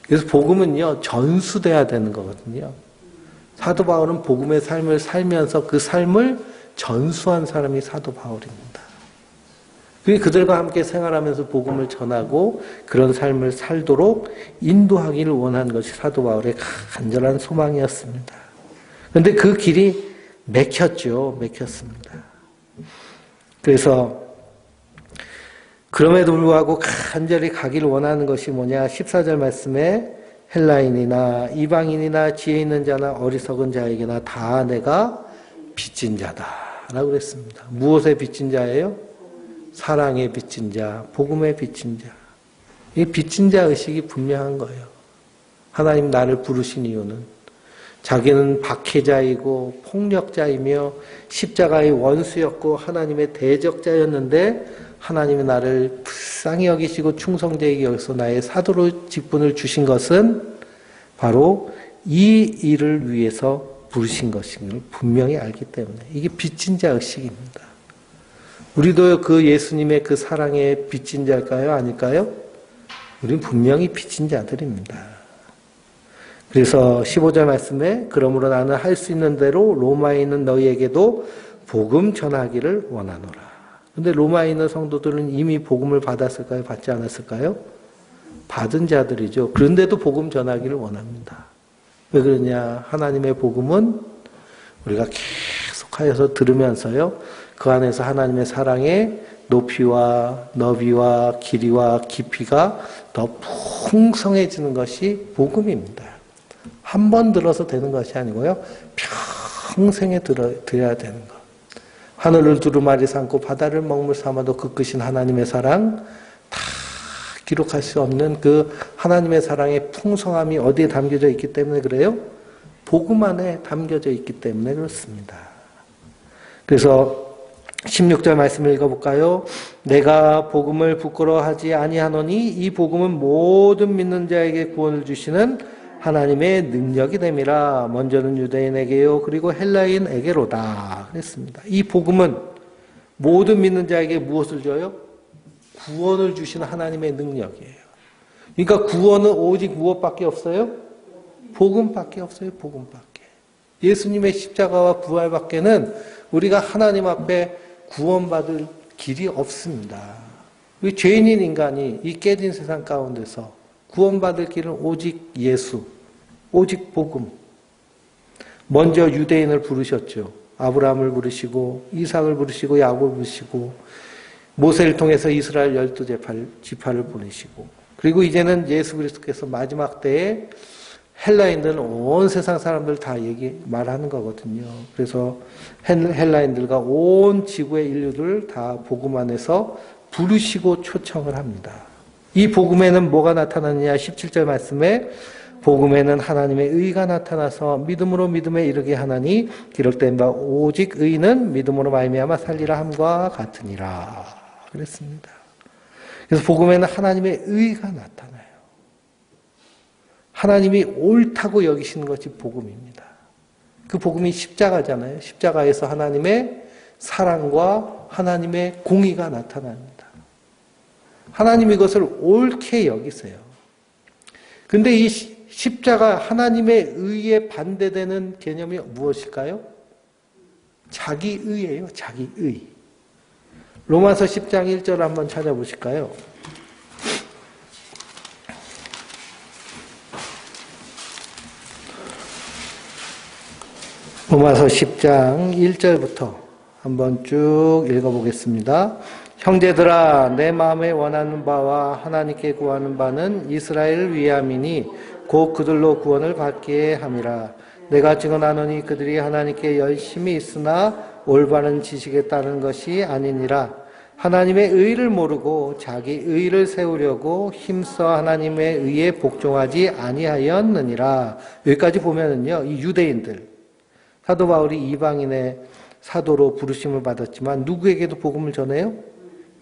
Speaker 1: 그래서 복음은요 전수돼야 되는 거거든요. 사도 바울은 복음의 삶을 살면서 그 삶을 전수한 사람이 사도 바울입니다. 그들과 함께 생활하면서 복음을 전하고 그런 삶을 살도록 인도하기를 원한 것이 사도 바울의 간절한 소망이었습니다. 그런데 그 길이 막혔습니다. 그래서 그럼에도 불구하고 간절히 가기를 원하는 것이 뭐냐? 14절 말씀에 헬라인이나 이방인이나 지혜 있는 자나 어리석은 자에게나 다 내가 빚진 자다라고 그랬습니다. 무엇에 빚진 자예요? 사랑에 빚진 자, 복음에 빚진 자. 이 빚진 자 의식이 분명한 거예요. 하나님 나를 부르신 이유는 자기는 박해자이고 폭력자이며 십자가의 원수였고 하나님의 대적자였는데 하나님이 나를 불쌍히 여기시고 충성되게 여기서 나의 사도로 직분을 주신 것은 바로 이 일을 위해서 부르신 것임을 분명히 알기 때문에 이게 빚진 자 의식입니다. 우리도 그 예수님의 그 사랑에 빚진 자일까요? 아닐까요? 우리는 분명히 빚진 자들입니다. 그래서 15절 말씀에 그러므로 나는 할 수 있는 대로 로마에 있는 너희에게도 복음 전하기를 원하노라. 근데 로마에 있는 성도들은 이미 복음을 받았을까요? 받지 않았을까요? 받은 자들이죠. 그런데도 복음 전하기를 원합니다. 왜 그러냐? 하나님의 복음은 우리가 계속하여서 들으면서요, 그 안에서 하나님의 사랑의 높이와 너비와 길이와 깊이가 더 풍성해지는 것이 복음입니다. 한 번 들어서 되는 것이 아니고요, 평생에 들어야 되는 것. 하늘을 두루마리 삼고 바다를 먹물 삼아도 그 크신 하나님의 사랑, 다 기록할 수 없는 그 하나님의 사랑의 풍성함이 어디에 담겨져 있기 때문에 그래요? 복음 안에 담겨져 있기 때문에 그렇습니다. 그래서 16절 말씀을 읽어볼까요? 내가 복음을 부끄러워하지 아니하노니 이 복음은 모든 믿는 자에게 구원을 주시는 하나님의 능력이 됨이라. 먼저는 유대인에게요 그리고 헬라인에게로다 그랬습니다. 이 복음은 모든 믿는 자에게 무엇을 줘요? 구원을 주시는 하나님의 능력이에요. 그러니까 구원은 오직 무엇밖에 없어요? 복음밖에 없어요. 복음밖에. 예수님의 십자가와 부활밖에는 우리가 하나님 앞에 구원받을 길이 없습니다. 우리 죄인인 인간이 이 깨진 세상 가운데서 구원받을 길은 오직 예수, 오직 복음. 먼저 유대인을 부르셨죠. 아브라함을 부르시고 이삭을 부르시고 야곱을 부르시고 모세를 통해서 이스라엘 12지파를 보내시고, 그리고 이제는 예수 그리스도께서 마지막 때에 헬라인들은 온 세상 사람들 다 말하는 거거든요. 그래서 헬라인들과 온 지구의 인류들 다 복음 안에서 부르시고 초청을 합니다. 이 복음에는 뭐가 나타나느냐? 17절 말씀에 복음에는 하나님의 의가 나타나서 믿음으로 믿음에 이르게 하나니 기록된 바 오직 의는 믿음으로 말미암아 살리라 함과 같으니라 그랬습니다. 그래서 복음에는 하나님의 의가 나타나요. 하나님이 옳다고 여기시는 것이 복음입니다. 그 복음이 십자가잖아요. 십자가에서 하나님의 사랑과 하나님의 공의가 나타납니다. 하나님이 이것을 옳게 여기세요. 근데 이 십자가 하나님의 의에 반대되는 개념이 무엇일까요? 자기의예요. 자기의. 로마서 10장 1절 한번 찾아보실까요? 로마서 10장 1절부터 한번 쭉 읽어보겠습니다. 형제들아 내 마음에 원하는 바와 하나님께 구하는 바는 이스라엘을 위함이니 곧 그들로 구원을 받게 함이라. 내가 증언하노니 그들이 하나님께 열심히 있으나 올바른 지식에 따른 것이 아니니라. 하나님의 의를 모르고 자기 의를 세우려고 힘써 하나님의 의에 복종하지 아니하였느니라. 여기까지 보면은요, 이 유대인들, 사도 바울이 이방인의 사도로 부르심을 받았지만 누구에게도 복음을 전해요?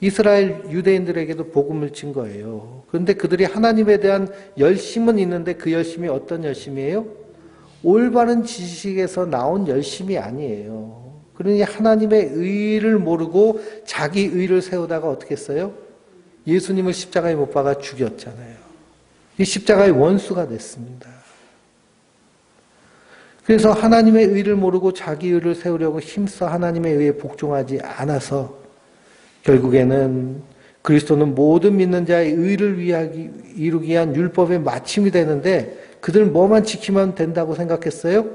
Speaker 1: 이스라엘 유대인들에게도 복음을 진 거예요. 그런데 그들이 하나님에 대한 열심은 있는데 그 열심이 어떤 열심이에요? 올바른 지식에서 나온 열심이 아니에요. 그러니 하나님의 의를 모르고 자기 의를 세우다가 어떻게 했어요? 예수님을 십자가에 못 박아 죽였잖아요. 이 십자가의 원수가 됐습니다. 그래서 하나님의 의를 모르고 자기 의를 세우려고 힘써 하나님의 의에 복종하지 않아서 결국에는 그리스도는 모든 믿는 자의 의를 이루기 위한 율법의 마침이 되는데 그들은 뭐만 지키면 된다고 생각했어요?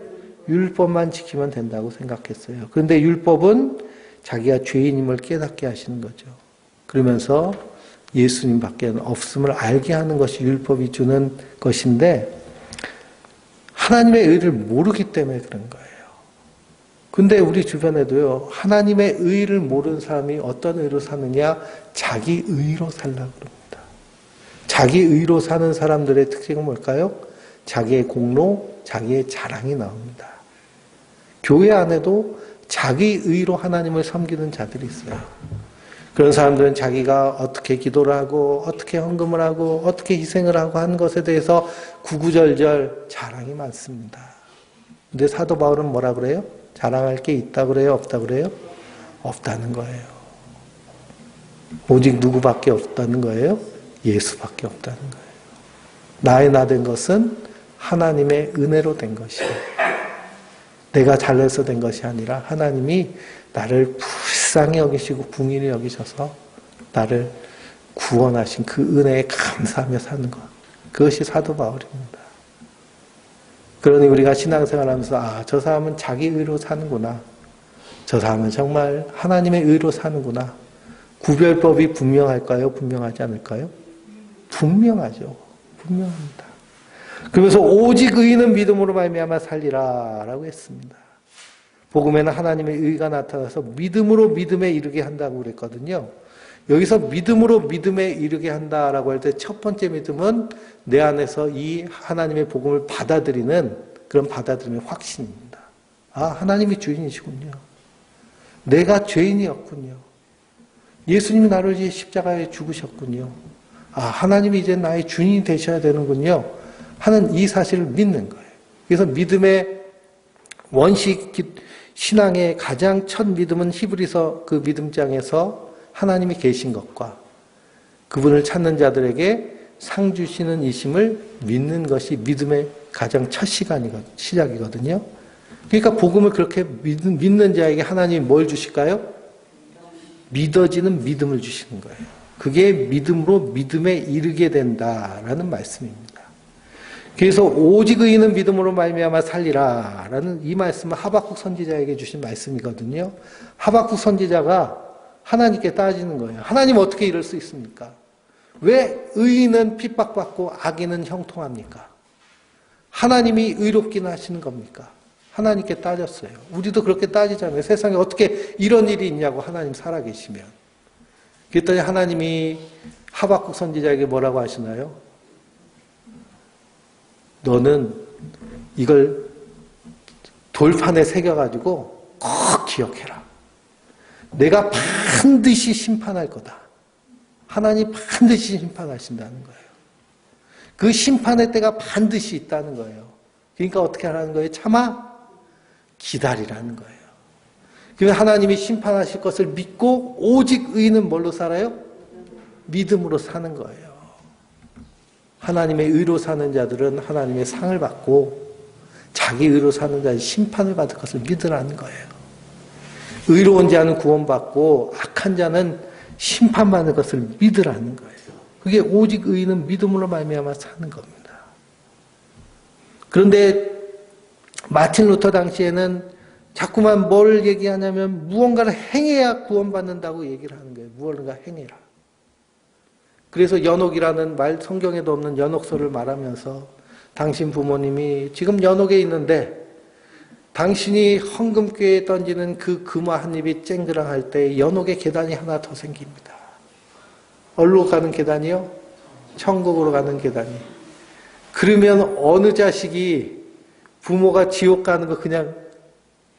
Speaker 1: 율법만 지키면 된다고 생각했어요. 그런데 율법은 자기가 죄인임을 깨닫게 하시는 거죠. 그러면서 예수님밖에 없음을 알게 하는 것이 율법이 주는 것인데 하나님의 의를 모르기 때문에 그런 거예요. 근데 우리 주변에도요, 하나님의 의를 모르는 사람이 어떤 의로 사느냐? 자기 의로 살려고 그럽니다. 자기 의로 사는 사람들의 특징은 뭘까요? 자기의 공로, 자기의 자랑이 나옵니다. 교회 안에도 자기 의로 하나님을 섬기는 자들이 있어요. 그런 사람들은 자기가 어떻게 기도를 하고 어떻게 헌금을 하고 어떻게 희생을 하고 하는 것에 대해서 구구절절 자랑이 많습니다. 근데 사도 바울은 뭐라 그래요? 자랑할 게 있다 그래요? 없다 그래요? 없다는 거예요. 오직 누구밖에 없다는 거예요? 예수밖에 없다는 거예요. 나의 나 된 것은 하나님의 은혜로 된 것이에요. 내가 잘해서 된 것이 아니라 하나님이 나를 불쌍히 여기시고 궁일히 여기셔서 나를 구원하신 그 은혜에 감사하며 사는 것. 그것이 사도 바울입니다. 그러니 우리가 신앙생활하면서 저 사람은 자기 의로 사는구나. 저 사람은 정말 하나님의 의로 사는구나. 구별법이 분명할까요? 분명하지 않을까요? 분명하죠. 분명합니다. 그러면서 오직 의인은 믿음으로 말미암아 살리라 라고 했습니다. 복음에는 하나님의 의가 나타나서 믿음으로 믿음에 이르게 한다고 그랬거든요. 여기서 믿음으로 믿음에 이르게 한다라고 할 때 첫 번째 믿음은 내 안에서 이 하나님의 복음을 받아들이는 그런 받아들임의 확신입니다. 하나님이 주인이시군요. 내가 죄인이었군요. 예수님이 나를 위해 십자가에 죽으셨군요. 하나님이 이제 나의 주인이 되셔야 되는군요. 하는 이 사실을 믿는 거예요. 그래서 믿음의 원식 신앙의 가장 첫 믿음은 히브리서 그 믿음장에서 하나님이 계신 것과 그분을 찾는 자들에게 상 주시는 이심을 믿는 것이 믿음의 가장 첫 시작이거든요. 그러니까 복음을 그렇게 믿는 자에게 하나님이 뭘 주실까요? 믿어지는 믿음을 주시는 거예요. 그게 믿음으로 믿음에 이르게 된다라는 말씀입니다. 그래서 오직 의인은 믿음으로 말미암아 살리라라는 이 말씀은 하박국 선지자에게 주신 말씀이거든요. 하박국 선지자가 하나님께 따지는 거예요. 하나님 어떻게 이럴 수 있습니까? 왜 의인은 핍박받고 악인은 형통합니까? 하나님이 의롭긴 하시는 겁니까? 하나님께 따졌어요. 우리도 그렇게 따지잖아요. 세상에 어떻게 이런 일이 있냐고 하나님 살아계시면. 그랬더니 하나님이 하박국 선지자에게 뭐라고 하시나요? 너는 이걸 돌판에 새겨가지고 꼭 기억해라. 내가 반드시 심판할 거다. 하나님 반드시 심판하신다는 거예요. 그 심판의 때가 반드시 있다는 거예요. 그러니까 어떻게 하라는 거예요? 참아 기다리라는 거예요. 그러면 하나님이 심판하실 것을 믿고 오직 의인은 뭘로 살아요? 믿음으로 사는 거예요. 하나님의 의로 사는 자들은 하나님의 상을 받고 자기 의로 사는 자는 심판을 받을 것을 믿으라는 거예요. 의로운 자는 구원받고 악한 자는 심판받는 것을 믿으라는 거예요. 그게 오직 의인은 믿음으로 말미암아 사는 겁니다. 그런데 마틴 루터 당시에는 자꾸만 뭘 얘기하냐면 무언가를 행해야 구원받는다고 얘기를 하는 거예요. 무언가 행해라. 그래서 연옥이라는 말, 성경에도 없는 연옥서를 말하면서 당신 부모님이 지금 연옥에 있는데 당신이 헌금꾀에 던지는 그 금화 한 입이 쨍그랑할 때 연옥의 계단이 하나 더 생깁니다. 어디로 가는 계단이요? 천국으로 가는 계단이. 그러면 어느 자식이 부모가 지옥 가는 거 그냥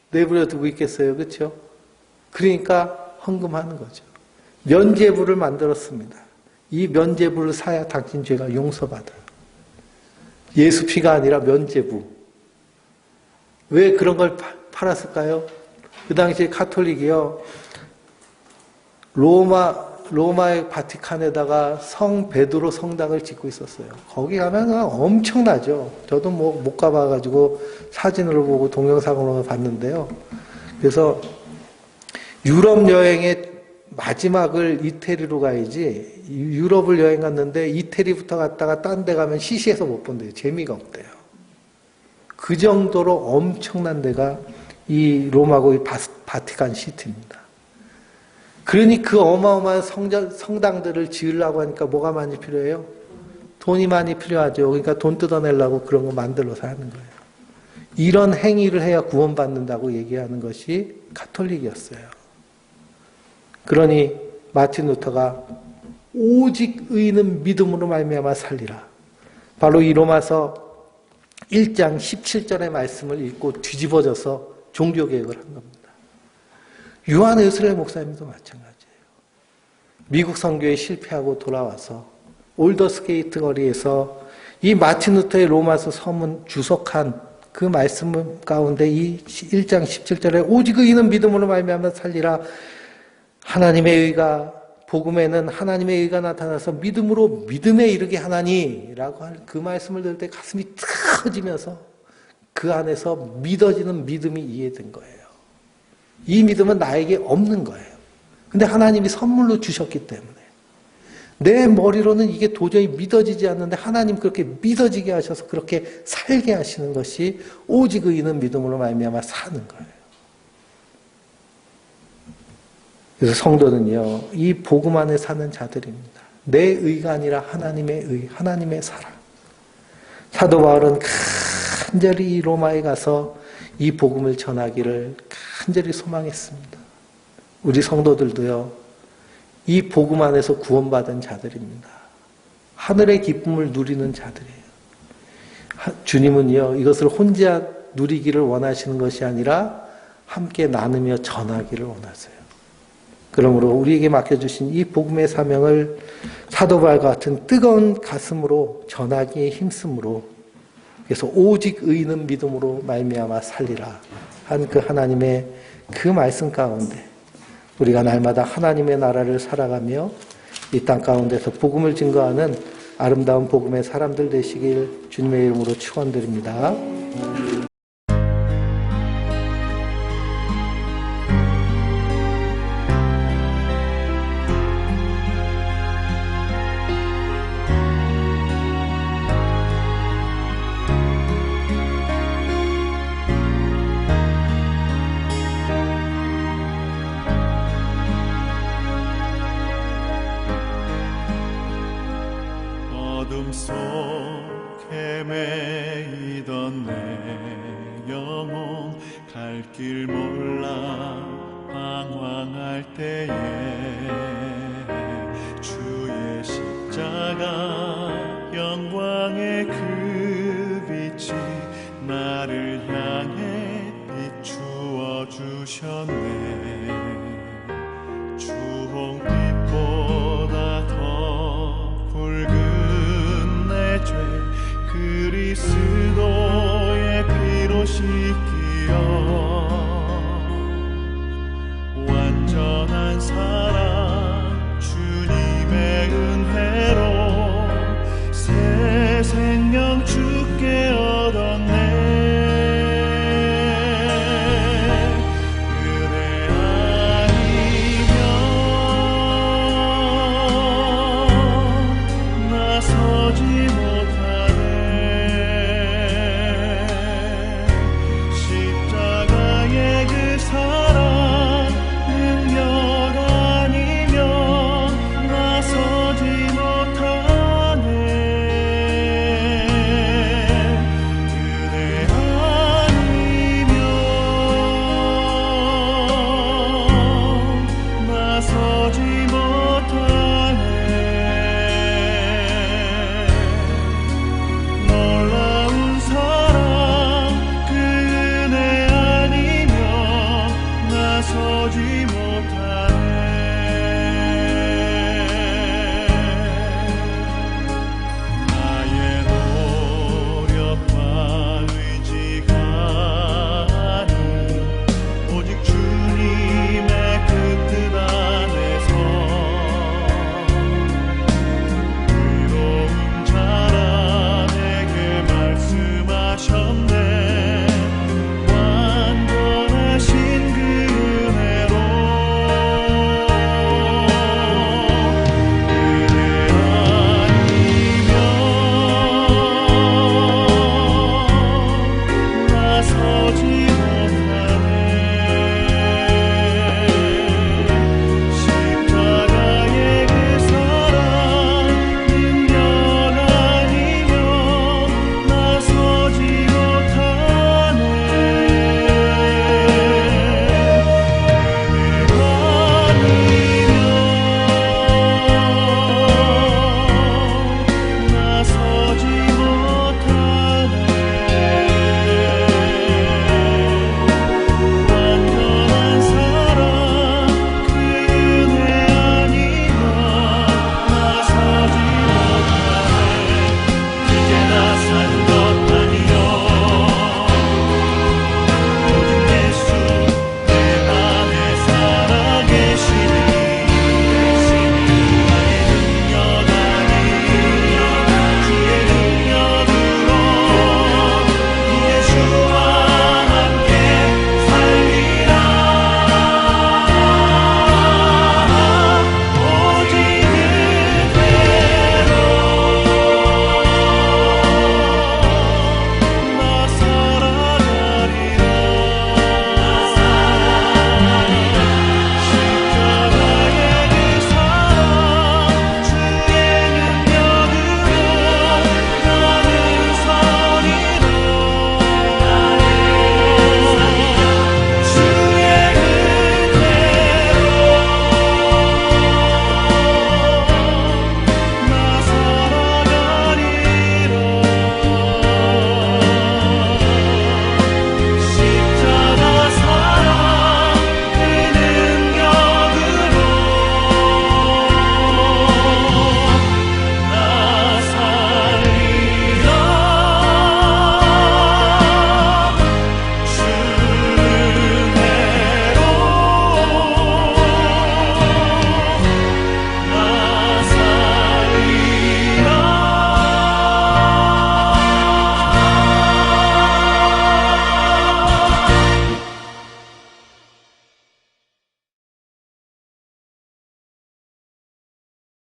Speaker 1: 내버려 두고 있겠어요? 그렇죠? 그러니까 헌금하는 거죠. 면죄부를 만들었습니다. 이 면죄부를 사야 당신 죄가 용서받아요. 예수 피가 아니라 면죄부. 왜 그런 걸 팔았을까요? 그 당시에 카톨릭이요. 로마의 바티칸에다가 성 베드로 성당을 짓고 있었어요. 거기 가면 엄청나죠. 저도 못 가봐가지고 사진으로 보고 동영상으로 봤는데요. 그래서 유럽 여행의 마지막을 이태리로 가야지 유럽을 여행 갔는데 이태리부터 갔다가 딴 데 가면 시시해서 못 본대요. 재미가 없대요. 그 정도로 엄청난 데가 이 로마고 바티칸 시티입니다. 그러니 그 어마어마한 성당들을 지으려고 하니까 뭐가 많이 필요해요? 돈이 많이 필요하죠. 그러니까 돈 뜯어내려고 그런 거 만들어서 하는 거예요. 이런 행위를 해야 구원받는다고 얘기하는 것이 가톨릭이었어요. 그러니 마틴 루터가 오직 의인은 믿음으로 말미암아 살리라. 바로 이 로마서 1장 17절의 말씀을 읽고 뒤집어져서 종교개혁을 한 겁니다. 유한 웨슬레 목사님도 마찬가지예요. 미국 선교에 실패하고 돌아와서 올더스게이트 거리에서 이 마틴 루터의 로마서 서문 주석한 그 말씀 가운데 이 1장 17절에 오직 의인은 믿음으로 말미암아 살리라. 하나님의 의가 복음에는 하나님의 의가 나타나서 믿음으로 믿음에 이르게 하나니라고 할 그 말씀을 들을 때 가슴이 터지면서 그 안에서 믿어지는 믿음이 이해된 거예요. 이 믿음은 나에게 없는 거예요. 근데 하나님이 선물로 주셨기 때문에 내 머리로는 이게 도저히 믿어지지 않는데 하나님 그렇게 믿어지게 하셔서 그렇게 살게 하시는 것이 오직 의인은 믿음으로 말미암아 사는 거예요. 그래서 성도는요, 이 복음 안에 사는 자들입니다. 내 의가 아니라 하나님의 의, 하나님의 사랑. 사도 바울은 간절히 로마에 가서 이 복음을 전하기를 간절히 소망했습니다. 우리 성도들도요, 이 복음 안에서 구원받은 자들입니다. 하늘의 기쁨을 누리는 자들이에요. 주님은요, 이것을 혼자 누리기를 원하시는 것이 아니라 함께 나누며 전하기를 원하세요. 그러므로 우리에게 맡겨주신 이 복음의 사명을 사도 바울과 같은 뜨거운 가슴으로 전하기에 힘쓰므로, 그래서 오직 의인은 믿음으로 말미암아 살리라 한 그 하나님의 그 말씀 가운데 우리가 날마다 하나님의 나라를 살아가며 이 땅 가운데서 복음을 증거하는 아름다운 복음의 사람들 되시길 주님의 이름으로 축원드립니다.
Speaker 2: 어둠 속에 매이던 내 영혼 갈 길 몰라 방황할 때에 주의 십자가 영광의 그 빛이 나를 향해 비추어 주셨네. 주홍빛보다 더 붉은 내 죄 그리스도의 피로 씻기어 완전한 사랑 주님의 은혜로 새 생명 주